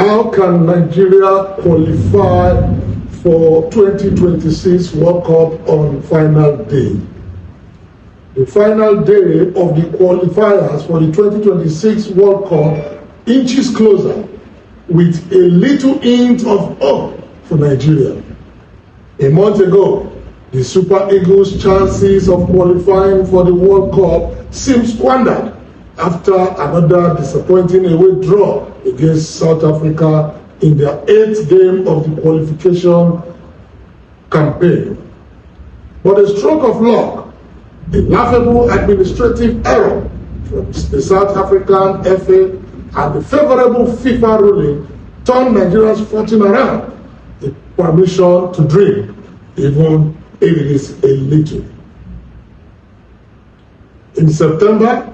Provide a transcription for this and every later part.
How can Nigeria qualify for 2026 World Cup on final day? The final day of the qualifiers for the 2026 World Cup inches closer with a little hint of hope for Nigeria. A month ago, the Super Eagles' chances of qualifying for the World Cup seemed squandered after another disappointing away draw against South Africa in their 8th game of the qualification campaign. But a stroke of luck, a laughable administrative error from the South African FA and the favorable FIFA ruling turned Nigeria's fortune around, a permission to dream, even if it is a little. In September,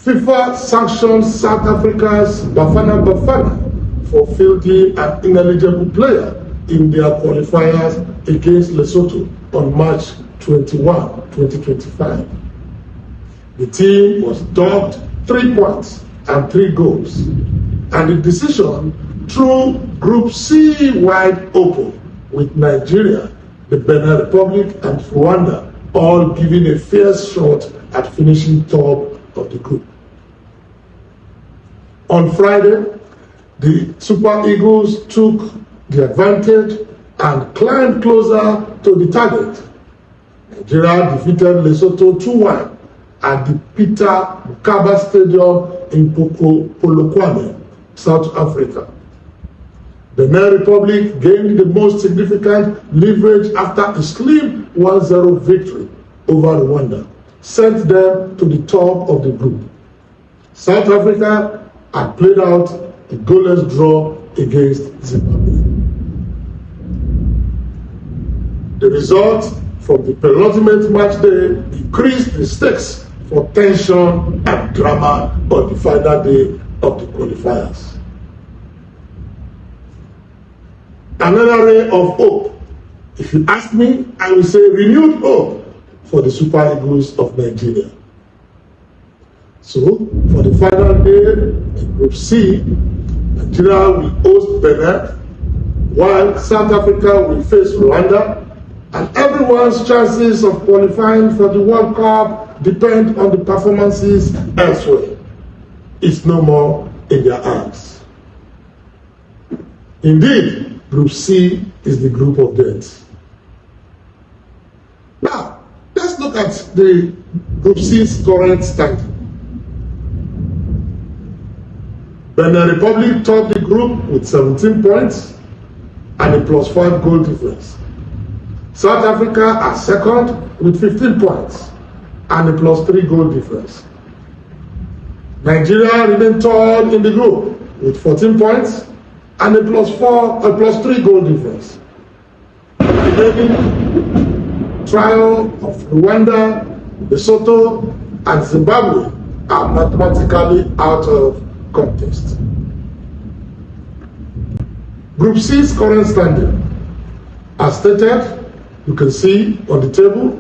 FIFA sanctioned South Africa's Bafana Bafana for fielding an ineligible player in their qualifiers against Lesotho on March 21, 2025. The team was docked 3 points and 3 goals, and the decision threw Group C wide open, with Nigeria, the Benin Republic, and Rwanda all giving a fair shot at finishing top of the group. On Friday, the Super Eagles took the advantage and climbed closer to the target. Nigeria defeated Lesotho 2-1 at the Peter Mokaba Stadium in Polokwane, South Africa. The Benin Republic gained the most significant leverage after a slim 1-0 victory over Rwanda sent them to the top of the group. South Africa had played out a goalless draw against Zimbabwe. The result from the penultimate match day increased the stakes for tension and drama on the final day of the qualifiers. Another ray of hope. If you ask me, I will say renewed hope for the Super Eagles of Nigeria. So, for the final day in Group C, Nigeria will host Benin, while South Africa will face Rwanda, and everyone's chances of qualifying for the World Cup depend on the performances elsewhere. It's no more in their hands. Indeed, Group C is the group of death. Now, let's look at the Group C's current standing. Benin Republic topped the group with 17 points and a +5 goal difference. South Africa are second with 15 points and a +3 goal difference. Nigeria remained third in the group with 14 points and a +3 goal difference. The remaining trio of Rwanda, Lesotho, and Zimbabwe are mathematically out of contest. Group C's current standing, as stated, you can see on the table: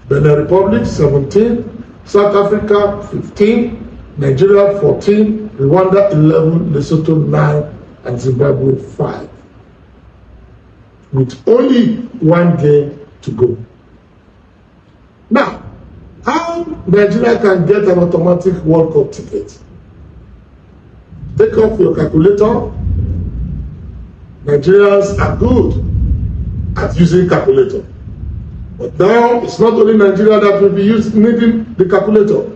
Benin Republic 17, South Africa 15, Nigeria 14, Rwanda 11, Lesotho 9, and Zimbabwe 5, with only one game to go. Now, how Nigeria can get an automatic World Cup ticket? Take off your calculator. Nigerians are good at using calculator. But now, it's not only Nigeria that will be needing the calculator.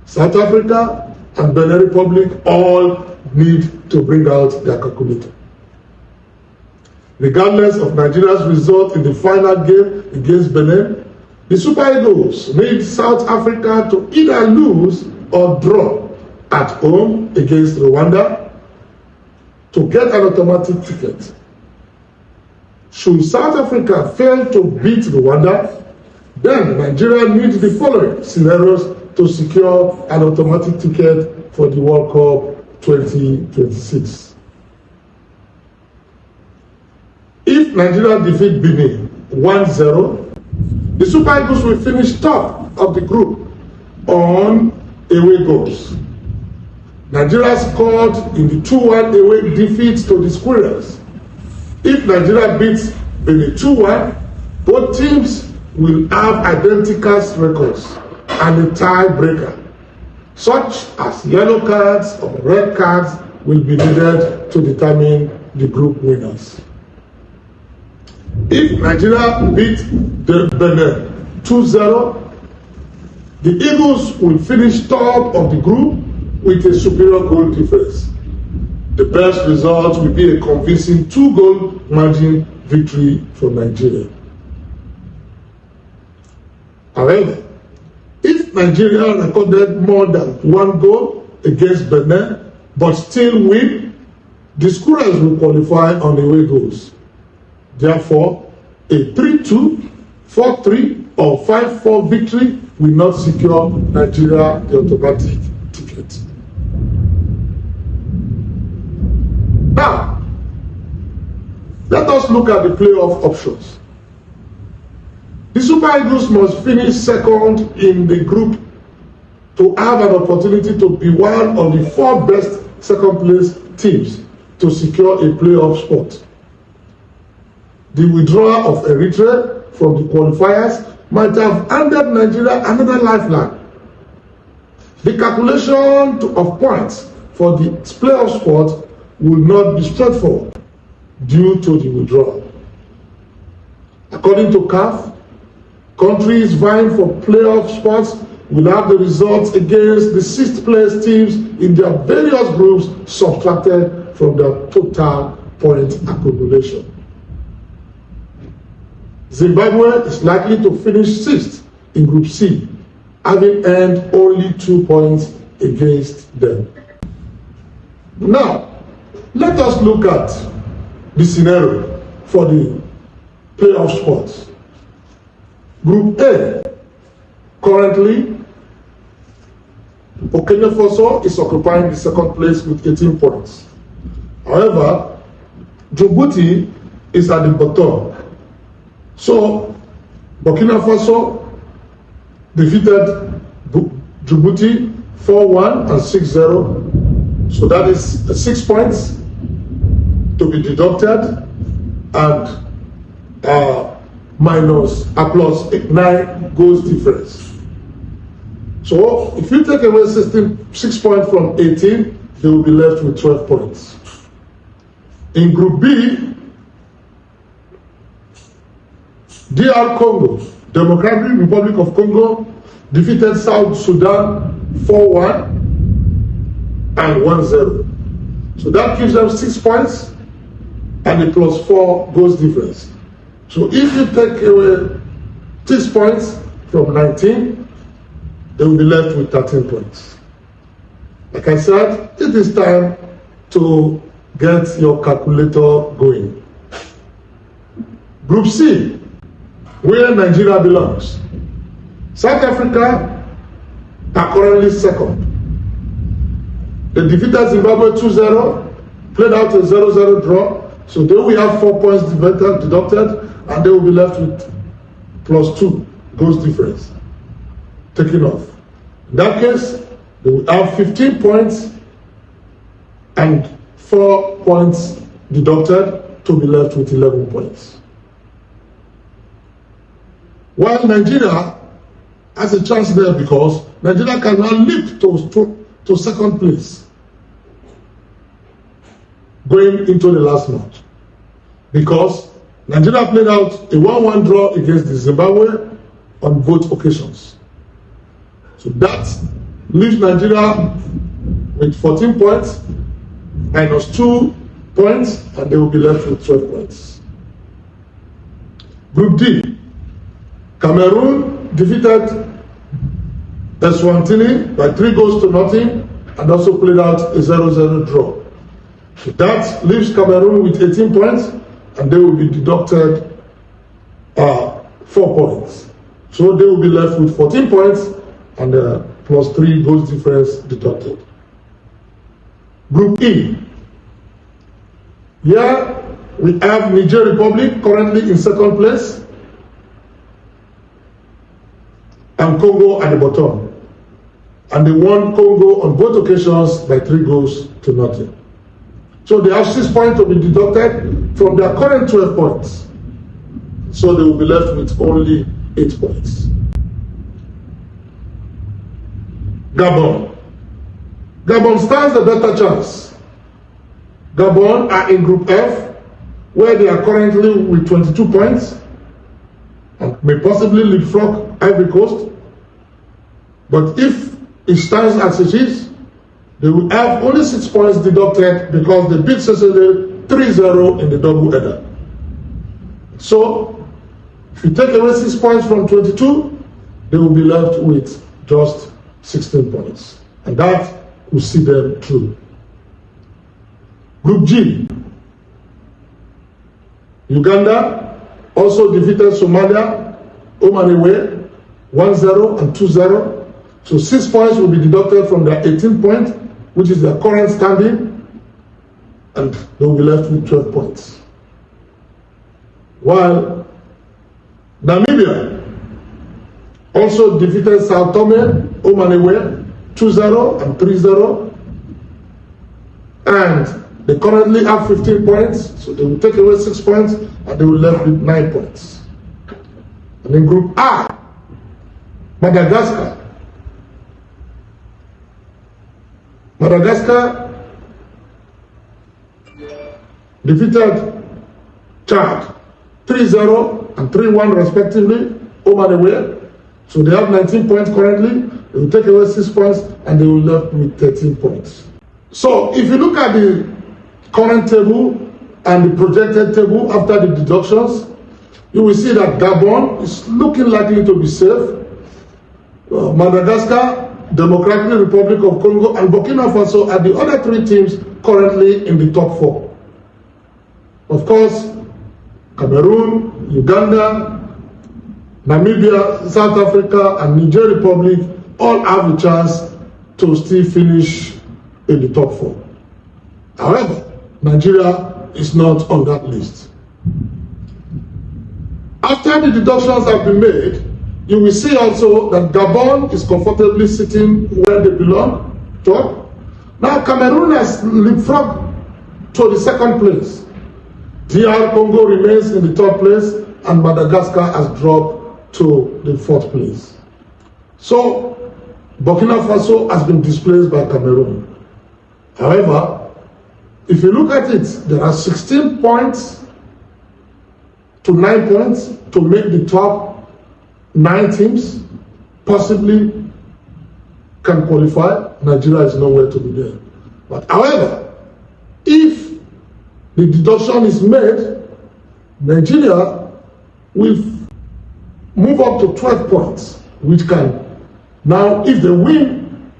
South Africa and Benin Republic all need to bring out their calculator. Regardless of Nigeria's result in the final game against Benin, the Super Eagles need South Africa to either lose or draw at home against Rwanda to get an automatic ticket. Should South Africa fail to beat Rwanda, then Nigeria needs the following scenarios to secure an automatic ticket for the World Cup 2026. If Nigeria defeat Benin 1-0, the Super Eagles will finish top of the group on away goals. Nigeria scored in the 2-1 away defeat to the Squirrels. If Nigeria beats Benin 2-1, both teams will have identical records and a tiebreaker, such as yellow cards or red cards will be needed to determine the group winners. If Nigeria beat the Benin 2-0, the Eagles will finish top of the group with a superior goal difference. The best result will be a convincing 2-goal margin victory for Nigeria. However, if Nigeria recorded more than 1 goal against Benin but still win, the Squirrels will qualify on away goals. Therefore, a 3-2, 4-3, or 5-4 victory will not secure Nigeria the automatic ticket. Now, let us look at the playoff options. The Super Eagles must finish second in the group to have an opportunity to be one of the 4 best second-place teams to secure a playoff spot. The withdrawal of Eritrea from the qualifiers might have handed Nigeria another lifeline. The calculation of points for the playoff spot will not be straightforward due to the withdrawal. According to CAF, countries vying for playoff spots will have the results against the 6th-place teams in their various groups subtracted from their total point accumulation. Zimbabwe is likely to finish 6th in Group C, having earned only 2 points against them. Now, let us look at the scenario for the playoff spots. Group A, currently, Burkina Faso is occupying the 2nd place with 18 points. However, Djibouti is at the bottom. So, Burkina Faso defeated Djibouti 4-1 and 6-0. So that is 6 points to be deducted and plus 9 goals difference. So if you take away 6 points from 18, they will be left with 12 points. In Group B, DR Congo, Democratic Republic of Congo, defeated South Sudan 4-1 and 1-0. So that gives them 6 points and a plus 4 goals difference. So if you take away 6 points from 19, they will be left with 13 points. Like I said, it is time to get your calculator going. Group C, where Nigeria belongs. South Africa are currently 2nd. They defeated Zimbabwe 2-0, played out a 0-0 draw, so they will have 4 points deducted, and they will be left with plus 2 goals difference taken off. In that case, they will have 15 points and 4 points deducted to be left with 11 points. While Nigeria has a chance there because Nigeria can now leap to 2nd place going into the last match, because Nigeria played out a 1-1 draw against the Zimbabwe on both occasions. So that leaves Nigeria with 14 points minus 2 points, and they will be left with 12 points. Group D, Cameroon defeated Eswatini by 3-0 and also played out a 0-0 draw. So that leaves Cameroon with 18 points, and they will be deducted 4 points. So they will be left with 14 points and plus 3 goals difference deducted. Group E. Here we have Niger Republic currently in 2nd place and Congo at the bottom. and they won Congo on both occasions by 3-0. So they have 6 points to be deducted from their current 12 points. So they will be left with only 8 points. Gabon. Gabon stands a better chance. Gabon are in Group F, where they are currently with 22 points and may possibly leapfrog Ivory Coast. But if it stands as it is, they will have only 6 points deducted because they beat Sicily 3-0 in the double header. So, if you take away 6 points from 22, they will be left with just 16 points. And that will see them through. Group G. Uganda also defeated Somalia home and away 1-0 and 2-0. So 6 points will be deducted from their 18 points, which is their current standing, and they will be left with 12 points. While Namibia also defeated Sao Tome home and away 2-0 and 3-0, and they currently have 15 points, so they will take away 6 points and they will left with 9 points. And in Group R, Madagascar defeated Chad 3-0 and 3-1 respectively, home and away. So they have 19 points currently. They will take away 6 points and they will left with 13 points. So if you look at the current table and the projected table after the deductions, you will see that Gabon is looking likely to be safe. Madagascar, Democratic Republic of Congo, and Burkina Faso are the other 3 teams currently in the top 4. Of course, Cameroon, Uganda, Namibia, South Africa, and Niger Republic all have a chance to still finish in the top 4. However, Nigeria is not on that list. After the deductions have been made, you will see also that Gabon is comfortably sitting where they belong, top. Now Cameroon has leapfrogged to the 2nd place. DR Congo remains in the 3rd place, and Madagascar has dropped to the 4th place. So Burkina Faso has been displaced by Cameroon. However, if you look at it, there are 16 points to 9 points to make the top 9 teams possibly can qualify. Nigeria is nowhere to be there. But however, if the deduction is made, Nigeria will move up to 12 points, which can, now if they win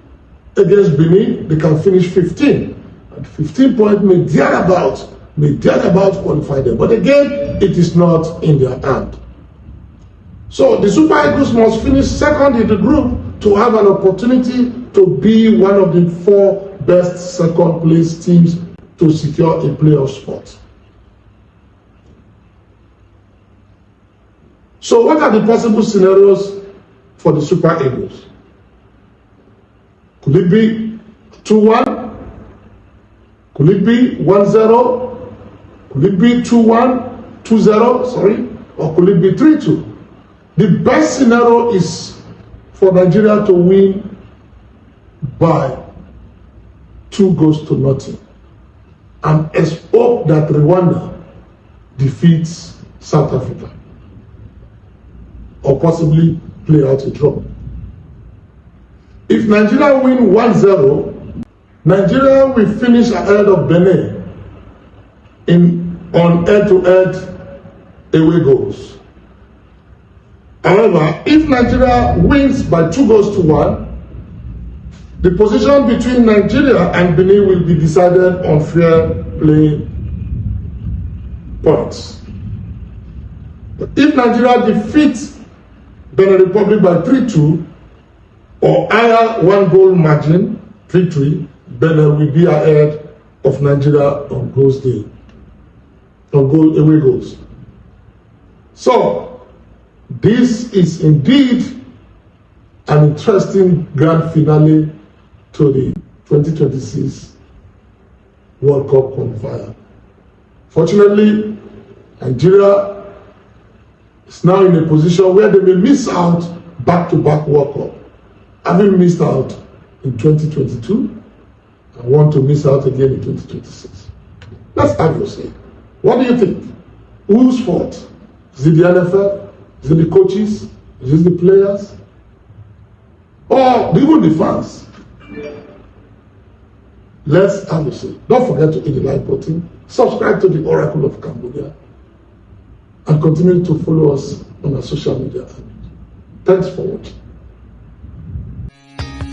against Benin, they can finish 15. And 15 points may thereabouts qualify them. But again, it is not in their hand. So the Super Eagles must finish 2nd in the group to have an opportunity to be one of the 4 best 2nd place teams to secure a playoff spot. So what are the possible scenarios for the Super Eagles? Could it be 2-1? Could it be 1-0? Could it be 2-1? 2-0, sorry? Or could it be 3-2? The best scenario is for Nigeria to win by 2-0, and let's hope that Rwanda defeats South Africa, or possibly play out a draw. If Nigeria win 1-0, Nigeria will finish ahead of Benin on head-to-head away goals. However, if Nigeria wins by 2-1, the position between Nigeria and Benin will be decided on fair play points. But if Nigeria defeats Benin Republic by 3-2 or higher 1-goal margin, 3-3, Benin will be ahead of Nigeria on goals day, on away goals. So, this is indeed an interesting grand finale to the 2026 World Cup qualifier. Fortunately, Nigeria is now in a position where they may miss out back-to-back World Cup, having missed out in 2022 and want to miss out again in 2026. Let's have your say. What do you think? Whose fault? Is it the NFL? Is it the coaches? Is it the players? Or even the fans? Let's have a say. Don't forget to hit the like button, subscribe to the Oracle of Cambodia, and continue to follow us on our social media. Thanks for watching.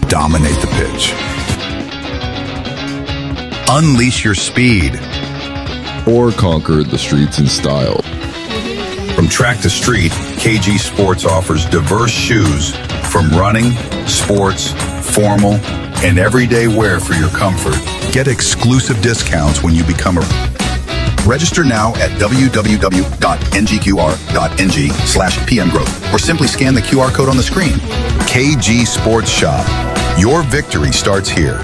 Dominate the pitch. Unleash your speed. Or conquer the streets in style. From track to street, KG Sports offers diverse shoes from running, sports, formal, and everyday wear for your comfort. Get exclusive discounts when you become a... Register now at www.ngqr.ng/pmgrowth or simply scan the QR code on the screen. KG Sports Shop. Your victory starts here.